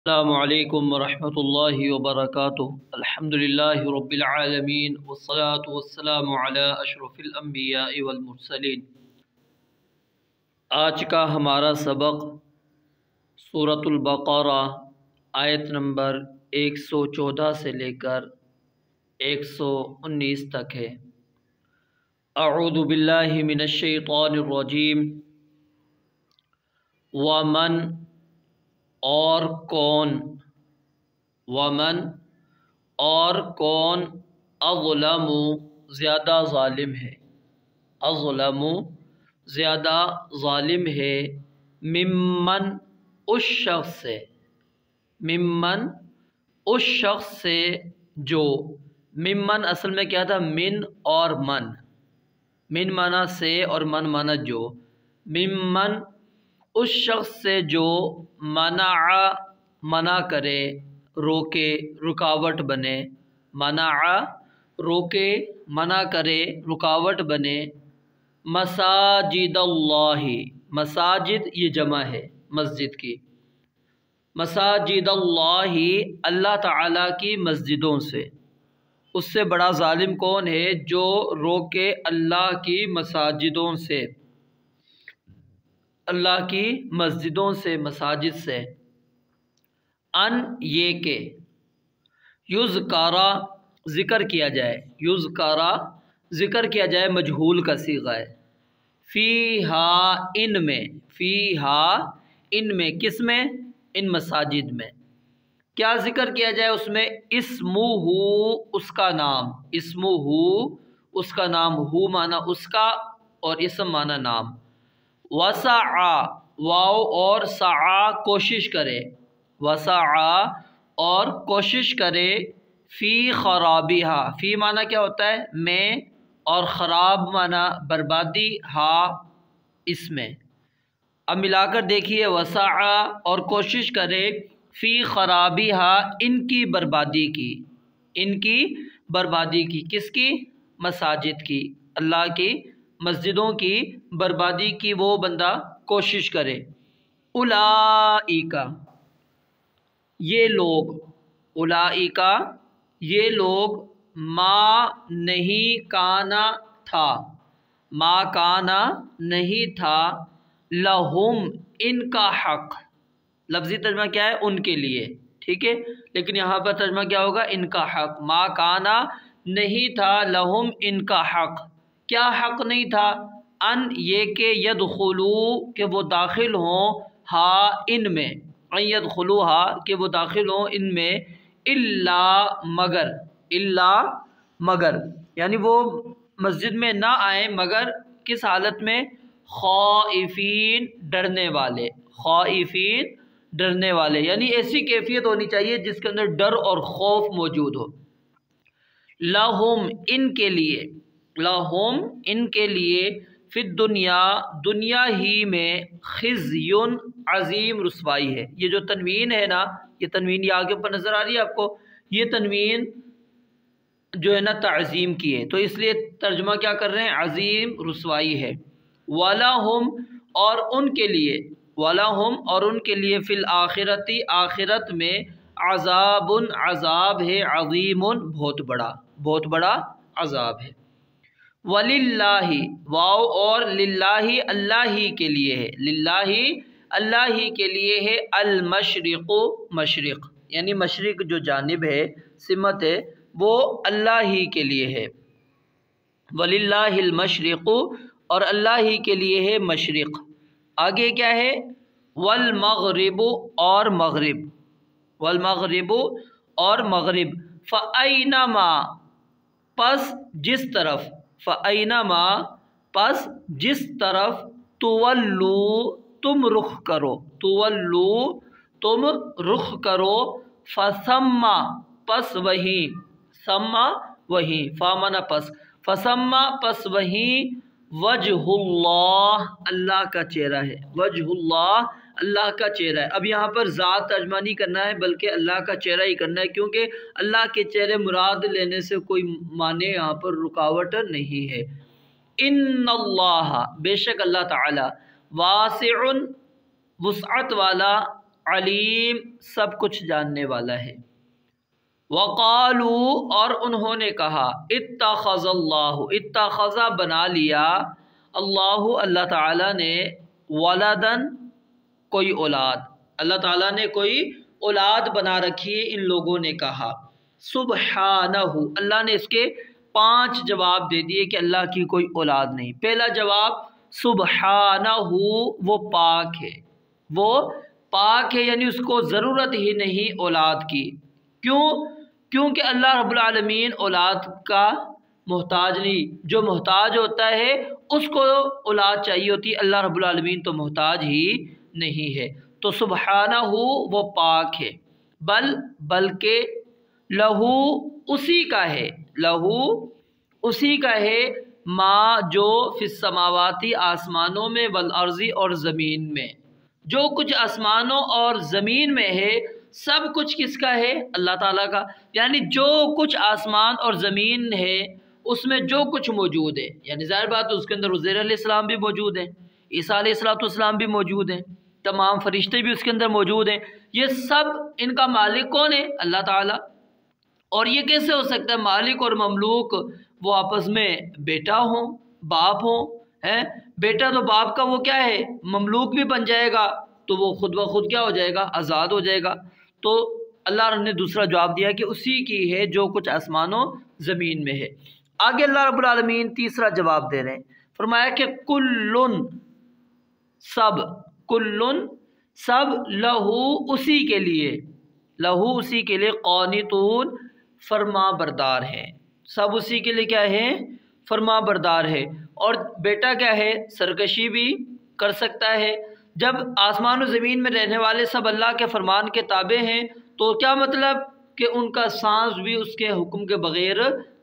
السلام علیکم ورحمۃ اللہ وبرکاتہ۔ الحمدللہ رب العالمین والصلاة والسلام علی اشرف الانبیاء والمرسلین۔ آج کا ہمارا سبق سورۃ البقرہ آیت نمبر 114 سے لے کر 119 تک ہے۔ اعوذ باللہ من الشیطان الرجیم۔ ومن اور کون، ومن اور کون، اظلم زیادہ ظالم ہے، اظلم زیادہ ظالم ہے، ممن اس شخص سے، ممن اس شخص سے جو، ممن اصل میں کیا تھا، من اور من مانا سے اور من مانا جو، ممن اس شخص سے جو منع کرے، روکے، رکاوٹ بنے، منع روکے، منع کرے، رکاوٹ بنے، مساجد اللہ، مساجد یہ جمع ہے مسجد کی، مساجد اللہ اللہ تعالیٰ کی مسجدوں سے۔ اس سے بڑا ظالم کون ہے جو روکے اللہ کی مساجدوں سے، اللہ کی مسجدوں سے، مساجد سے، ان یہ کہ یذکرہ ذکر کیا جائے، یذکرہ ذکر کیا جائے، مجہول کا صیغہ ہے، فیہا ان میں، فیہا ان میں، کس میں، ان مساجد میں، کیا ذکر کیا جائے اس میں، اسمہ اس کا نام، اسمہ اس کا نام، ہو مانا اس کا اور اسم مانا نام، وسعا واو اور سعا کوشش کرے، وسعا اور کوشش کرے، فی خرابہا، فی مانا کیا ہوتا ہے میں، اور خراب مانا بربادی، ہا اس میں، اب ملا کر دیکھیے، وسعا اور کوشش کرے، فی خرابہا ان کی بربادی کی، ان کی بربادی کی، کس کی، مساجد کی، اللہ کی مسجدوں کی بربادی کی وہ بندہ کوشش کرے۔ اولئک یہ لوگ، اولئک یہ لوگ، ما نہیں کانا تھا، ما کانا نہیں تھا، لہم ان کا حق، لفظی ترجمہ کیا ہے، ان کے لیے، ٹھیک ہے، لیکن یہاں پر ترجمہ کیا ہوگا، ان کا حق، ما کانا نہیں تھا، لہم ان کا حق، کیا حق نہیں تھا، ان یہ کہ یدخلو کہ وہ داخل ہوں، ہا ان میں، ان یدخلوہا کہ وہ داخل ہوں ان میں، الا مگر، الا مگر، یعنی وہ مسجد میں نہ آئیں مگر کس حالت میں، خائفین ڈرنے والے، خائفین ڈرنے والے، یعنی ایسی کیفیت ہونی چاہیے جس کے اندر ڈر اور خوف موجود ہو۔ لہم ان کے لیے، لہم ان کے لیے، فی الدنیا دنیا ہی میں، خزی عظیم رسوائی ہے، یہ جو تنوین ہے نا، یہ تنوین یہ آگے اوپر نظر آ رہی ہے آپ کو، یہ تنوین جو ہے نا تعظیم کی ہے، تو اس لیے ترجمہ کیا کر رہے ہیں، عظیم رسوائی ہے۔ وَلَهُمْ اور ان کے لیے، وَلَهُمْ اور ان کے لیے، فی الآخرتی آخرت میں، عذاب عذاب ہے، عظیم بہت بڑا، بہت بڑا عذاب ہے۔ وَلِلَّهِ واو اور للہ اللہ ہی کے لیے ہے، للہ اللہ ہی کے لیے ہے، المشرق مشرق، یعنی مشرق جو جانب ہے، سمت ہے، وہ اللہ ہی کے لیے ہے، وَلِلَّهِ المشرق اور اللہ ہی کے لیے ہے مشرق۔ آگے کیا ہے، والمغرب اور مغرب، والمغرب اور مغرب، فَأَيْنَمَا پس جس طرف، فَأَيْنَمَا پس جس طرف، تولو تم رخ کرو، تولو تم رخ کرو، فثم پس وہیں، ثم وہیں، فامنا پس، فثم پس وہیں، وجہ اللہ اللہ کا چہرہ ہے، وجہ اللہ اللہ کا چہرہ ہے۔ اب یہاں پر ذات ترجمہ نہیں کرنا ہے بلکہ اللہ کا چہرہ ہی کرنا ہے، کیونکہ اللہ کے چہرے مراد لینے سے کوئی معنی یہاں پر رکاوٹ نہیں ہے۔ ان اللہ بے شک اللہ تعالی، واسع وسعت والا، علیم سب کچھ جاننے والا ہے۔ وقالو اور انہوں نے کہا اتخذ اللہ اتخذ بنا لیا اللہ اللہ تعالیٰ نے ولدن کوئی اولاد، اللہ تعالیٰ نے کوئی اولاد بنا رکھی ہے، ان لوگوں نے کہا سبحانہ اللہ نے اس کے 5 جواب دے دیے کہ اللہ کی کوئی اولاد نہیں۔ پہلا جواب سبحانہ وہ پاک ہے، وہ پاک ہے یعنی اس کو ضرورت ہی نہیں اولاد کی۔ کیونکہ اللہ رب العالمین اولاد کا محتاج نہیں، جو محتاج ہوتا ہے اس کو اولاد چاہیے ہوتی ہے، اللہ رب العالمین تو محتاج ہی نہیں ہے۔ تو سبحانہ وہ پاک ہے، بلکہ لہو اسی کا ہے، لہو اسی کا ہے ما جو فی السماواتی آسمانوں میں والارضی اور زمین میں، جو کچھ آسمانوں اور زمین میں ہے سب کچھ کس کا ہے؟ اللہ تعالیٰ کا۔ یعنی جو کچھ آسمان اور زمین ہے اس میں جو کچھ موجود ہے، یعنی ظاہر بات اس کے اندر عزیر علیہ السلام بھی موجود ہیں، عیسیٰ علیہ السلام بھی موجود ہیں، تمام فرشتے بھی اس کے اندر موجود ہیں، یہ سب ان کا مالک کون ہے؟ اللہ تعالیٰ۔ اور یہ کیسے ہو سکتا ہے مالک اور مملوک وہ آپس میں بیٹا ہوں باپ ہوں؟ بیٹا تو باپ کا وہ کیا ہے مملوک بھی بن جائے گا تو وہ خود بخود کیا ہو جائے گا؟ آزاد ہو جائے گا۔ تو اللہ نے دوسرا جواب دیا کہ اسی کی ہے جو کچھ آسمانوں زمین میں ہے۔ آگے اللہ رب العالمین تیسرا جواب دے رہے ہیں، فرمایا کہ کلن سب لہو اسی کے لیے، لہو اسی کے لیے قانتون فرما بردار ہے، سب اسی کے لیے کیا ہے؟ فرما بردار ہے۔ اور بیٹا کیا ہے؟ سرکشی بھی کر سکتا ہے۔ جب آسمان و زمین میں رہنے والے سب اللہ کے فرمان کے تابع ہیں تو کیا مطلب کہ ان کا سانس بھی اس کے حکم کے بغیر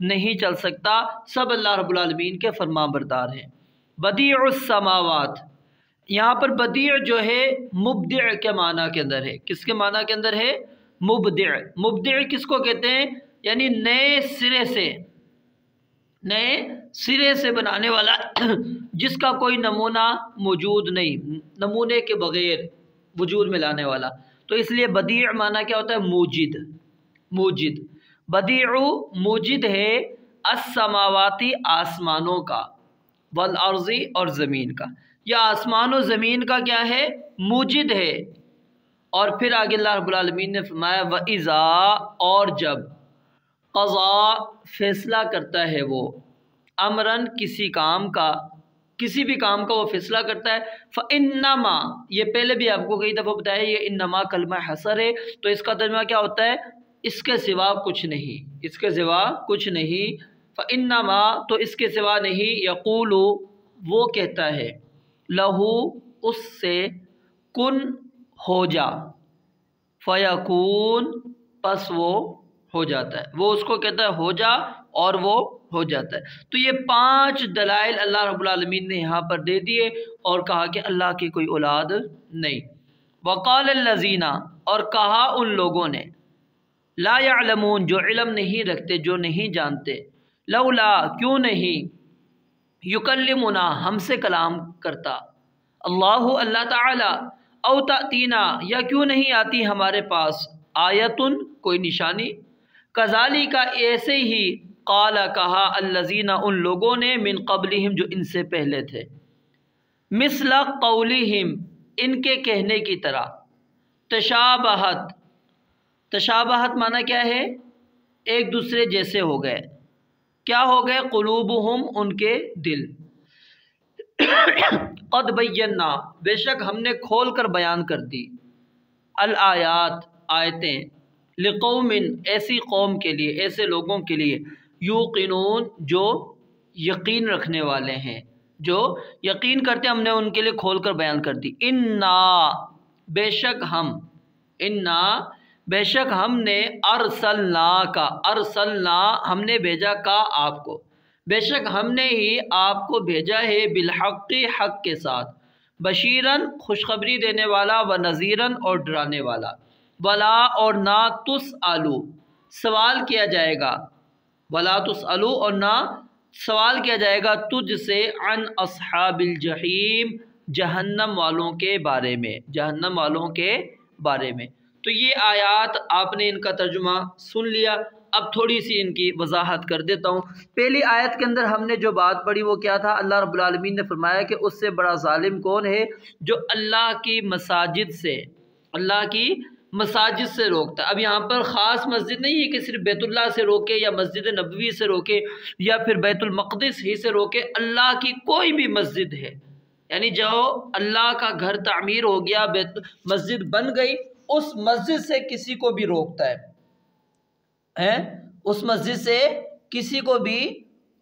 نہیں چل سکتا، سب اللہ رب العالمین کے فرما بردار ہیں۔ بدیع السماوات، یہاں پر بدیع جو ہے مبدع کے معنی کے اندر ہے۔ کس کے معنی کے اندر ہے؟ مبدع۔ مبدع کس کو کہتے ہیں؟ یعنی نئے سرے سے بنانے والا جس کا کوئی نمونہ موجود نہیں، نمونے کے بغیر وجود میں لانے والا۔ تو اس لیے بدیع معنی کیا ہوتا ہے؟ موجد۔ بدیع موجد ہے السماواتی آسمانوں کا، والارضی اور زمین کا، یا آسمان و زمین کا کیا ہے؟ موجد ہے۔ اور پھر آگے اللہ رب العالمین نے فرمایا وَإِذَا اور جب قضا فیصلہ کرتا ہے وہ امرن کسی بھی کام کا وہ فیصلہ کرتا ہے فَإِنَّمَا یہ پہلے بھی آپ کو کئی دفعہ بتایا یہ انما کلمہ حصر ہے، تو اس کا ترجمہ کیا ہوتا ہے؟ اس کے سوا کچھ نہیں، اس کے سوا کچھ نہیں۔ فَإِنَّمَا تو اس کے سوا نہیں، یقول وہ کہتا ہے لہو اس سے کن ہو جا، فیکون پس وہ ہو جاتا ہے، وہ اس کو کہتا ہے ہو جا اور وہ ہو جاتا ہے۔ تو یہ 5 دلائل اللہ رب العالمین نے یہاں پر دے دیے اور کہا کہ اللہ کی کوئی اولاد نہیں۔ وقال الذین اور کہا ان لوگوں نے لا یعلمون جو علم نہیں رکھتے، جو نہیں جانتے، لولا کیوں نہیں یکلمنا ہم سے کلام کرتا اللہ تعالی، او تأتینا یا کیوں نہیں آتی ہمارے پاس آیتن کوئی نشانی، کذالک ایسے ہی قال کہا الذین ان لوگوں نے من قبلہم جو ان سے پہلے تھے، مثل قولہم ان کے کہنے کی طرح، تشابہت معنی کیا ہے؟ ایک دوسرے جیسے ہو گئے، کیا ہو گئے؟ قلوبہم ان کے دل، قد بینا بے شک ہم نے کھول کر بیان کر دی، الآیات آیتیں، لقوم ایسی قوم کے لیے، ایسے لوگوں کے لیے، یوقنون جو یقین رکھنے والے ہیں، جو یقین کرتے ہم نے ان کے لیے کھول کر بیان کر دی۔ انا بے شک ہم نے ارسلنا ہم نے بھیجا کا آپ کو، بے شک ہم نے ہی آپ کو بھیجا ہے بالحق حق کے ساتھ، بشیرن خوشخبری دینے والا، و نذیرن اور ڈرانے والا، ولا اور نہ تسألو سوال کیا جائے گا، ولا تسألو اور نہ سوال کیا جائے گا تجھ سے عن اصحاب الجحیم جہنم والوں کے بارے میں، جہنم والوں کے بارے میں۔ تو یہ آیات آپ نے ان کا ترجمہ سن لیا، اب تھوڑی سی ان کی وضاحت کر دیتا ہوں۔ پہلی آیت کے اندر ہم نے جو بات پڑھی وہ کیا تھا؟ اللہ رب العالمین نے فرمایا کہ اس سے بڑا ظالم کون ہے جو اللہ کی مساجد سے روکتا ہے۔ اب یہاں پر خاص مسجد نہیں ہے کہ صرف بیت اللہ سے روکے یا مسجد نبوی سے روکے یا پھر بیت المقدس ہی سے روکے، اللہ کی کوئی بھی مسجد ہے، یعنی جو اللہ کا گھر تعمیر ہو گیا، مسجد بن گئی، اس مسجد سے کسی کو بھی روکتا ہے، اس مسجد سے کسی کو بھی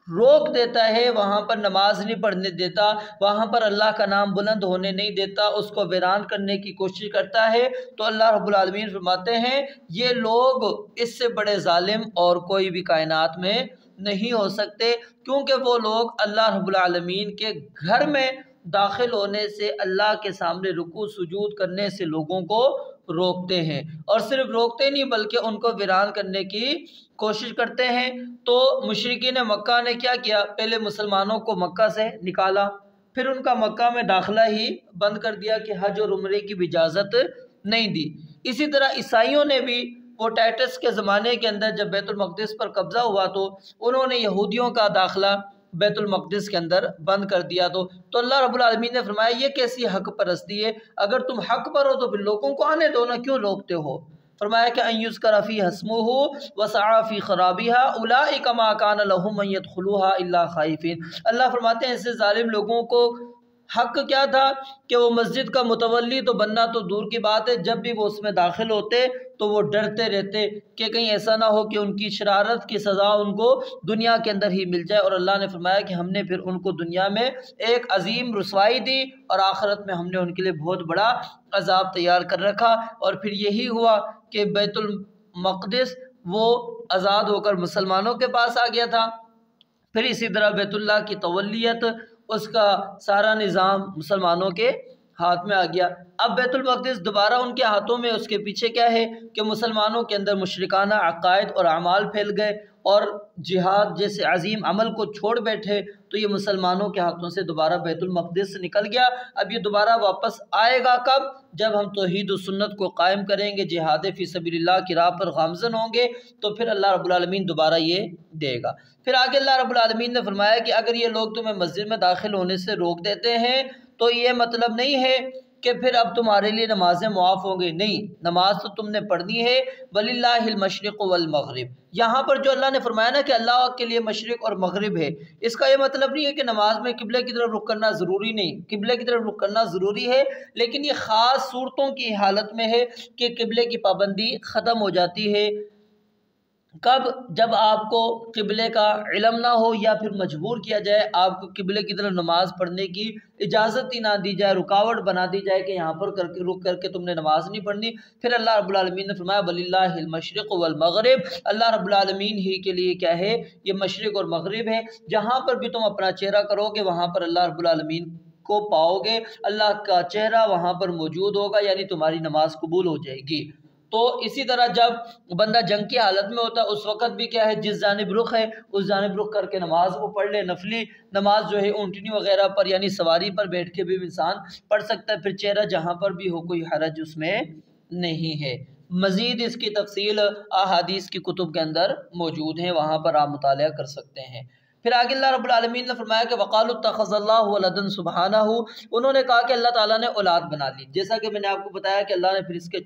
روک دیتا ہے، وہاں پر نماز نہیں پڑھنے دیتا، وہاں پر اللہ کا نام بلند ہونے نہیں دیتا، اس کو ویران کرنے کی کوشش کرتا ہے، تو اللہ رب العالمین فرماتے ہیں یہ لوگ اس سے بڑے ظالم اور کوئی بھی کائنات میں نہیں ہو سکتے، کیونکہ وہ لوگ اللہ رب العالمین کے گھر میں داخل ہونے سے، اللہ کے سامنے رکوع سجود کرنے سے لوگوں کو روکتے ہیں، اور صرف روکتے نہیں بلکہ ان کو ویران کرنے کی کوشش کرتے ہیں۔ تو مشرکین مکہ نے کیا کیا؟ پہلے مسلمانوں کو مکہ سے نکالا، پھر ان کا مکہ میں داخلہ ہی بند کر دیا کہ حج اور عمرے کی بھی اجازت نہیں دی۔ اسی طرح عیسائیوں نے بھی وہ ٹائٹس کے زمانے کے اندر جب بیت المقدس پر قبضہ ہوا تو انہوں نے یہودیوں کا داخلہ بیت المقدس کے اندر بند کر دیا۔ تو اللہ رب العالمین نے فرمایا یہ کیسی حق پرستی ہے؟ اگر تم حق پر ہو تو پھر لوگوں کو آنے دو نا، کیوں روکتے ہو؟ فرمایا کہ ان یذکر فیہا اسمہ وسعی فی خرابہا اولئک ما کان لہم ان یدخلوہا الا خائفین۔ اللہ فرماتے ہیں ایسے ظالم لوگوں کو حق کیا تھا کہ وہ مسجد کا متولی تو بننا تو دور کی بات ہے، جب بھی وہ اس میں داخل ہوتے تو وہ ڈرتے رہتے کہ کہیں ایسا نہ ہو کہ ان کی شرارت کی سزا ان کو دنیا کے اندر ہی مل جائے، اور اللہ نے فرمایا کہ ہم نے پھر ان کو دنیا میں ایک عظیم رسوائی دی اور آخرت میں ہم نے ان کے لیے بہت بڑا عذاب تیار کر رکھا۔ اور پھر یہی ہوا کہ بیت المقدس وہ آزاد ہو کر مسلمانوں کے پاس آ گیا تھا، پھر اسی طرح بیت اللہ کی تولیت، اس کا سارا نظام مسلمانوں کے ہاتھ میں آ گیا۔ اب بیت المقدس دوبارہ ان کے ہاتھوں میں، اس کے پیچھے کیا ہے کہ مسلمانوں کے اندر مشرکانہ عقائد اور اعمال پھیل گئے اور جہاد جیسے عظیم عمل کو چھوڑ بیٹھے، تو یہ مسلمانوں کے ہاتھوں سے دوبارہ بیت المقدس نکل گیا۔ اب یہ دوبارہ واپس آئے گا کب؟ جب ہم توحید و سنت کو قائم کریں گے، جہاد فی سبیل اللہ کی راہ پر گامزن ہوں گے، تو پھر اللہ رب العالمین دوبارہ یہ دے گا۔ پھر آگے اللہ رب العالمین نے فرمایا کہ اگر یہ لوگ تمہیں مسجد میں داخل ہونے سے روک دیتے ہیں تو یہ مطلب نہیں ہے کہ پھر اب تمہارے لیے نمازیں معاف ہوں گی، نہیں، نماز تو تم نے پڑھنی ہے۔ وَلِلَّهِ الْمَشْرِقُ وَالْمَغْرِبُ، یہاں پر جو اللہ نے فرمایا نا کہ اللہ کے لیے مشرق اور مغرب ہے، اس کا یہ مطلب نہیں ہے کہ نماز میں قبلے کی طرف رخ کرنا ضروری نہیں، قبلے کی طرف رخ کرنا ضروری ہے، لیکن یہ خاص صورتوں کی حالت میں ہے کہ قبلے کی پابندی ختم ہو جاتی ہے۔ کب؟ جب آپ کو قبلے کا علم نہ ہو یا پھر مجبور کیا جائے، آپ کو قبلے کی طرف نماز پڑھنے کی اجازت ہی نہ دی جائے، رکاوٹ بنا دی جائے کہ یہاں پر رک کر کے تم نے نماز نہیں پڑھنی، پھر اللہ رب العالمین نے فرمایا وَلِلَّهِ الْمَشْرِقُ وَالْمَغْرِبُ، اللہ رب العالمین ہی کے لیے کیا ہے؟ یہ مشرق اور مغرب ہے، جہاں پر بھی تم اپنا چہرہ کرو گے وہاں پر اللہ رب العالمین کو پاؤ گے، اللہ کا چہرہ وہاں پر موجود ہوگا، یعنی تمہاری نماز قبول ہو جائے گی۔ تو اسی طرح جب بندہ جنگ کی حالت میں ہوتا ہے اس وقت بھی کیا ہے؟ جس جانب رخ ہے اس جانب رخ کر کے نماز کو پڑھ لے، نفلی نماز جو ہے اونٹنی وغیرہ پر یعنی سواری پر بیٹھ کے بھی انسان پڑھ سکتا ہے، پھر چہرہ جہاں پر بھی ہو کوئی حرج اس میں نہیں ہے۔ مزید اس کی تفصیل احادیث کی کتب کے اندر موجود ہیں، وہاں پر آپ مطالعہ کر سکتے ہیں۔ پھر آگے اللہ رب العالمین نے فرمایا کہ وَقَالُوا اتَّخَذَ اللَّهُ وَلَدًا سُبْحَانَهُ، انہوں نے کہا کہ اللہ تعالیٰ نے اولاد بنا لی، جیسا کہ میں نے آپ کو بتایا کہ اللہ نے پھر اس کے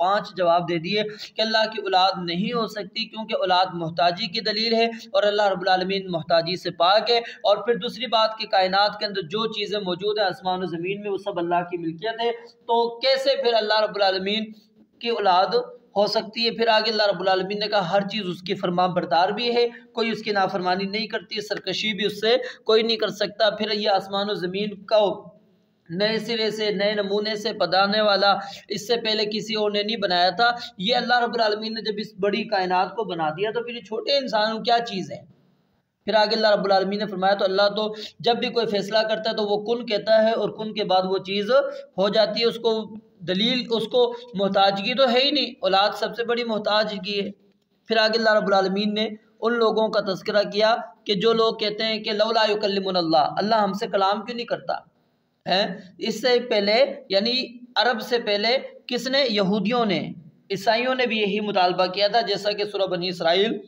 5 جواب دے دیے کہ اللہ کی اولاد نہیں ہو سکتی، کیونکہ اولاد محتاجی کی دلیل ہے اور اللہ رب العالمین محتاجی سے پاک ہے۔ اور پھر دوسری بات کہ کائنات کے اندر جو چیزیں موجود ہیں آسمان و زمین میں وہ سب اللہ کی ملکیت ہے، تو کیسے پھر اللہ رب العالمین کی اولاد ہو سکتی ہے؟ پھر آگے اللہ رب العالمین نے کہا ہر چیز اس کی فرما بردار بھی ہے، کوئی اس کی نافرمانی نہیں کرتی، سرکشی بھی اس سے کوئی نہیں کر سکتا۔ پھر یہ آسمان و زمین کو نئے سرے سے نئے نمونے سے بنانے والا اس سے پہلے کسی اور نے نہیں بنایا تھا، یہ اللہ رب العالمین نے جب اس بڑی کائنات کو بنا دیا تو پھر یہ چھوٹے انسانوں کیا چیز ہے؟ پھر آگے اللہ رب العالمین نے فرمایا تو اللہ تو جب بھی کوئی فیصلہ کرتا ہے تو وہ کن کہتا ہے اور کن کے بعد وہ چیز ہو جاتی ہے، اس کو دلیل، اس کو محتاجگی تو ہے ہی نہیں، اولاد سب سے بڑی محتاجگی ہے۔ پھر آگے اللہ رب العالمین نے ان لوگوں کا تذکرہ کیا کہ جو لوگ کہتے ہیں کہ لولا یکلمنا اللہ، اللہ ہم سے کلام کیوں نہیں کرتا؟ ہے۔ اس سے پہلے یعنی عرب سے پہلے کس نے؟ یہودیوں نے، عیسائیوں نے بھی یہی مطالبہ کیا تھا، جیسا کہ سورہ بنی اسرائیل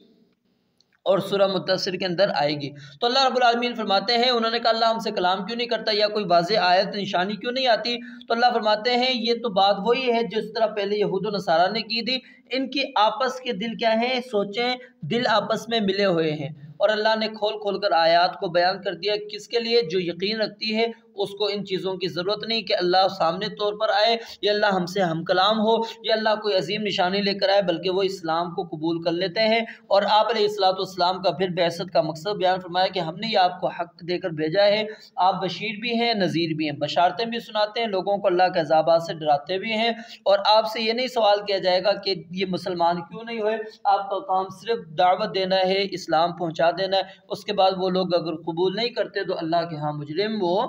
اور سورہ مدثر کے اندر آئے گی۔ تو اللہ رب العالمین فرماتے ہیں، انہوں نے کہا اللہ ہم سے کلام کیوں نہیں کرتا یا کوئی واضح آیت نشانی کیوں نہیں آتی؟ تو اللہ فرماتے ہیں یہ تو بات وہی ہے جس طرح پہلے یہود و نصارہ نے کی تھی، ان کی آپس کے دل کیا ہیں؟ سوچیں، دل آپس میں ملے ہوئے ہیں، اور اللہ نے کھول کھول کر آیات کو بیان کر دیا، کس کے لیے؟ جو یقین رکھتی ہے اس کو ان چیزوں کی ضرورت نہیں کہ اللہ سامنے طور پر آئے یا اللہ ہم سے ہم کلام ہو یا اللہ کوئی عظیم نشانی لے کر آئے، بلکہ وہ اسلام کو قبول کر لیتے ہیں۔ اور آپ علیہ السلام کا پھر بعثت کا مقصد بیان فرمایا کہ ہم نے یہ آپ کو حق دے کر بھیجا ہے، آپ بشیر بھی ہیں نذیر بھی ہیں، بشارتیں بھی سناتے ہیں، لوگوں کو اللہ کے عذابات سے ڈراتے بھی ہیں، اور آپ سے یہ نہیں سوال کیا جائے گا کہ یہ مسلمان کیوں نہیں ہوئے، آپ کا کام صرف دعوت دینا ہے، اسلام پہنچا دینا ہے، اس کے بعد وہ لوگ اگر قبول نہیں کرتے تو اللہ کے ہاں مجرم وہ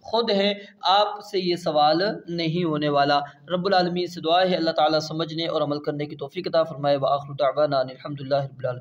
خود ہیں، آپ سے یہ سوال نہیں ہونے والا۔ رب العالمین سے دعا ہے اللہ تعالیٰ سمجھنے اور عمل کرنے کی توفیق عطا فرمائے۔ وآخر دعوانا الحمدللہ رب العالمین۔